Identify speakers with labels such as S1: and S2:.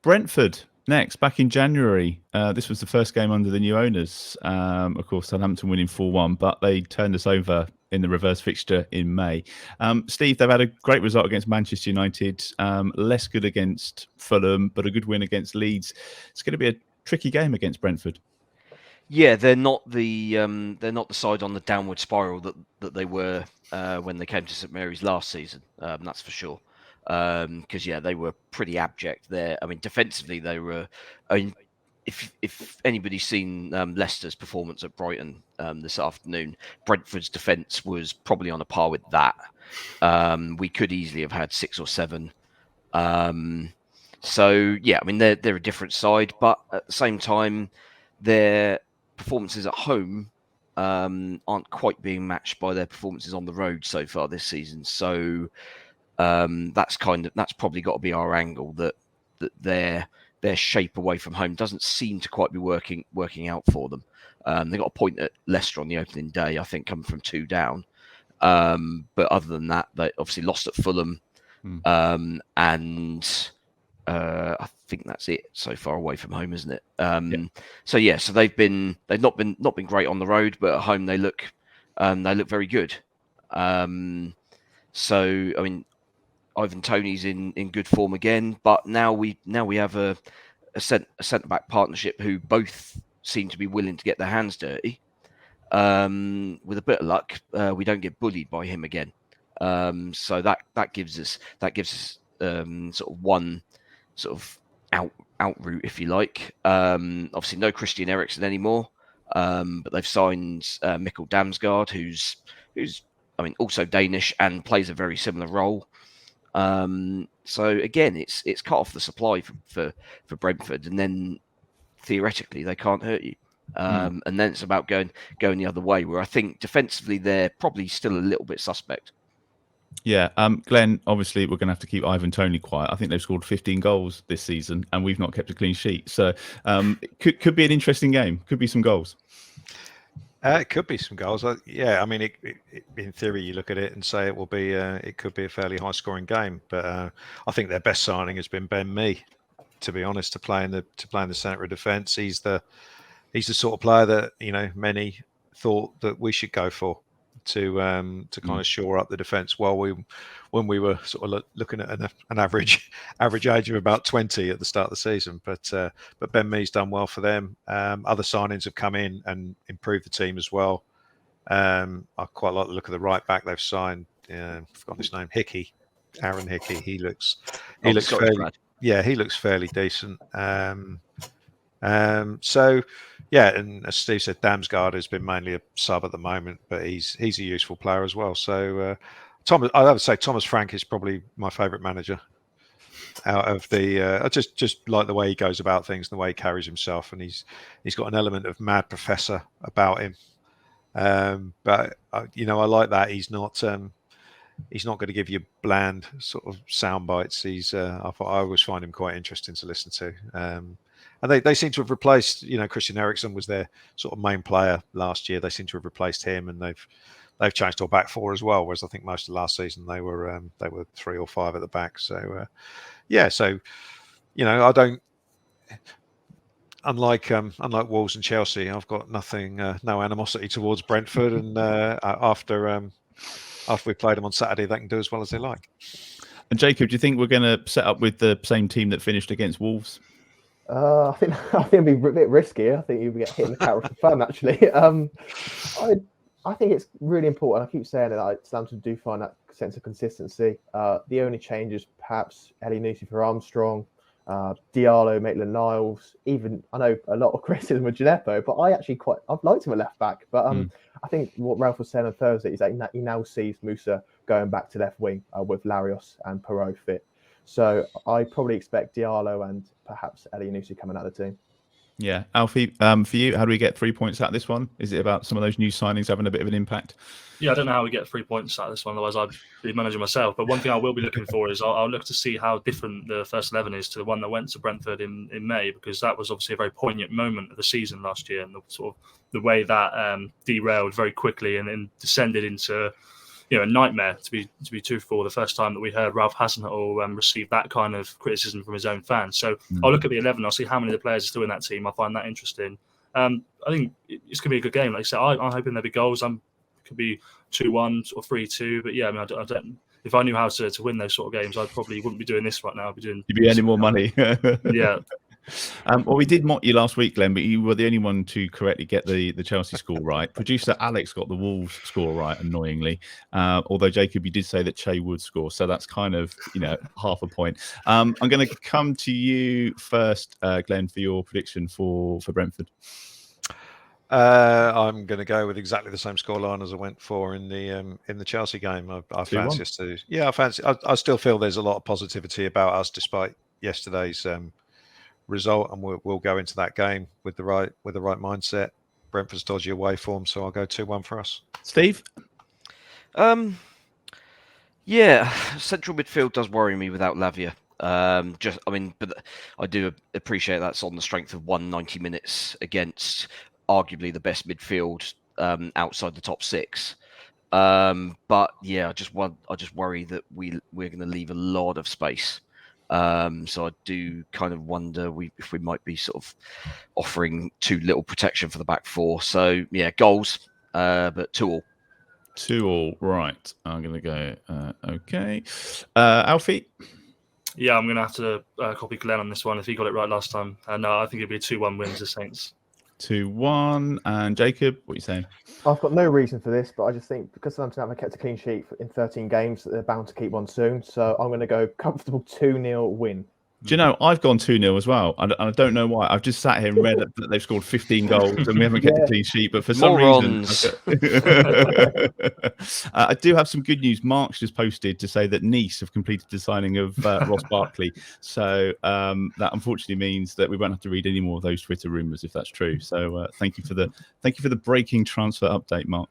S1: Brentford next, back in January. This was the first game under the new owners. Of course, Southampton winning 4-1, but they turned us over in the reverse fixture in May. Steve, they've had a great result against Manchester United, less good against Fulham, but a good win against Leeds. It's going to be a tricky game against Brentford.
S2: Yeah, they're not the side on the downward spiral that they were when they came to St Mary's last season. That's for sure. Because they were pretty abject there. I mean, defensively they were. I mean, if anybody's seen Leicester's performance at Brighton this afternoon, Brentford's defence was probably on a par with that. We could easily have had 6 or 7. So yeah, I mean they're a different side, but at the same time, their performances at home aren't quite being matched by their performances on the road so far this season. So that's probably got to be our angle, that their shape away from home doesn't seem to quite be working out for them. They got a point at Leicester on the opening day, I think, coming from 2 down. But other than that, they obviously lost at Fulham, and I think that's it so far away from home, isn't it? So they've not been great on the road, but at home they look very good. So I mean, Ivan Toney's in good form again, but now we have a centre back partnership who both seem to be willing to get their hands dirty. With a bit of luck, we don't get bullied by him again. So that gives us sort of one sort of out route, if you like. Obviously, no Christian Eriksen anymore, but they've signed Mikkel Damsgaard, who's I mean also Danish and plays a very similar role. So again, it's cut off the supply for Brentford, and then theoretically they can't hurt you. And then it's about going the other way, where I think defensively they're probably still a little bit suspect.
S1: Yeah, Glen, obviously we're going to have to keep Ivan Toney quiet. I think they've scored 15 goals this season and we've not kept a clean sheet. So it could be an interesting game. Could be some goals.
S3: It could be some goals. I mean, in theory, you look at it and say it could be a fairly high-scoring game. But I think their best signing has been Ben Mee, to be honest, to play in the centre of defence. He's the sort of player that many thought that we should go for to kind of shore up the defence. When we were sort of looking at an average age of about 20 at the start of the season, but Ben Mee's done well for them. Other signings have come in and improved the team as well. I quite like the look of the right back they've signed. I've forgotten his name, Aaron Hickey. He looks fairly decent. So yeah, and as Steve said, Damsgaard has been mainly a sub at the moment, but he's a useful player as well. So I would say Thomas Frank is probably my favourite manager out of the. I just like the way he goes about things, and the way he carries himself, and he's got an element of mad professor about him. But I like that he's not going to give you bland sort of sound bites. I always find him quite interesting to listen to. And they seem to have replaced, Christian Eriksen was their sort of main player last year. They seem to have replaced him, and they've changed to a back 4 as well. Whereas I think most of last season they were 3 or 5 at the back. So I don't. Unlike Wolves and Chelsea, I've got no animosity towards Brentford, and after we played them on Saturday, they can do as well as they like.
S1: And Jacob, do you think we're going to set up with the same team that finished against Wolves?
S4: I think it'd be a bit risky. I think you'd get hit in the carrot for fun, actually. I think it's really important. I keep saying that Southampton do find that sense of consistency. The only changes, perhaps Elyounoussi for Armstrong, Diallo, Maitland-Niles. Even I know a lot of criticism with Gineppo, but I've liked him at left back. But I think what Ralph was saying on Thursday is that he now sees Musa going back to left wing with Larios and Perot fit. So I probably expect Diallo and perhaps Elyounoussi coming out of the team.
S1: Yeah. Alfie, for you, how do we get 3 points out of this one? Is it about some of those new signings having a bit of an impact?
S5: Yeah, I don't know how we get 3 points out of this one. Otherwise, I'd be managing myself. But one thing I will be looking for is I'll look to see how different the first 11 is to the one that went to Brentford in May, because that was obviously a very poignant moment of the season last year, and the way that derailed very quickly and then descended into a nightmare, to be truthful. The first time that we heard Ralph Hasenhüttl receive that kind of criticism from his own fans. So I'll look at the 11. I'll see how many of the players are still in that team. I find that interesting. I think it's going to be a good game. Like I said, I'm hoping there'll be goals. It could be 2-1 or 3-2. But yeah, I mean, I don't. If I knew how to win those sort of games, I probably wouldn't be doing this right now. I'd be doing.
S1: You'd be earning more money.
S5: Yeah.
S1: Well, we did mock you last week, Glenn, but you were the only one to correctly get the Chelsea score right. Producer Alex got the Wolves score right, annoyingly. Although, Jacob, you did say that Che would score, so that's kind of, half a point. I'm going to come to you first, Glenn, for your prediction for Brentford.
S3: I'm going to go with exactly the same scoreline as I went for in the Chelsea game. I fancy us to. Yeah, I still feel there's a lot of positivity about us despite yesterday's result, and we'll go into that game with the right mindset. Brentford's dodgy away form, so I'll go 2-1 for us.
S1: Steve?
S2: Yeah, central midfield does worry me without Lavia. But I do appreciate that's on the strength of 190 minutes against arguably the best midfield outside the top six. But yeah, I just worry that we're going to leave a lot of space. So I do kind of wonder if we might be sort of offering too little protection for the back four. So yeah, goals, but 2-2.
S1: 2-2, right. I'm going to go, okay. Alfie?
S5: Yeah, I'm going to have to copy Glenn on this one if he got it right last time. And I think it'd be a 2-1 win to Saints.
S1: 2-1. And Jacob, what are you saying?
S4: I've got no reason for this, but I just think because Southampton haven't kept a clean sheet in 13 games, that they're bound to keep one soon. So I'm going to go comfortable 2-0 win.
S1: Do you know, I've gone 2-0 as well. And I don't know why. I've just sat here and read that they've scored 15 goals and we haven't kept a clean sheet. But for some reason... I do have some good news. Mark's just posted to say that Nice have completed the signing of Ross Barkley. So that unfortunately means that we won't have to read any more of those Twitter rumours if that's true. So thank you for the breaking transfer update, Mark.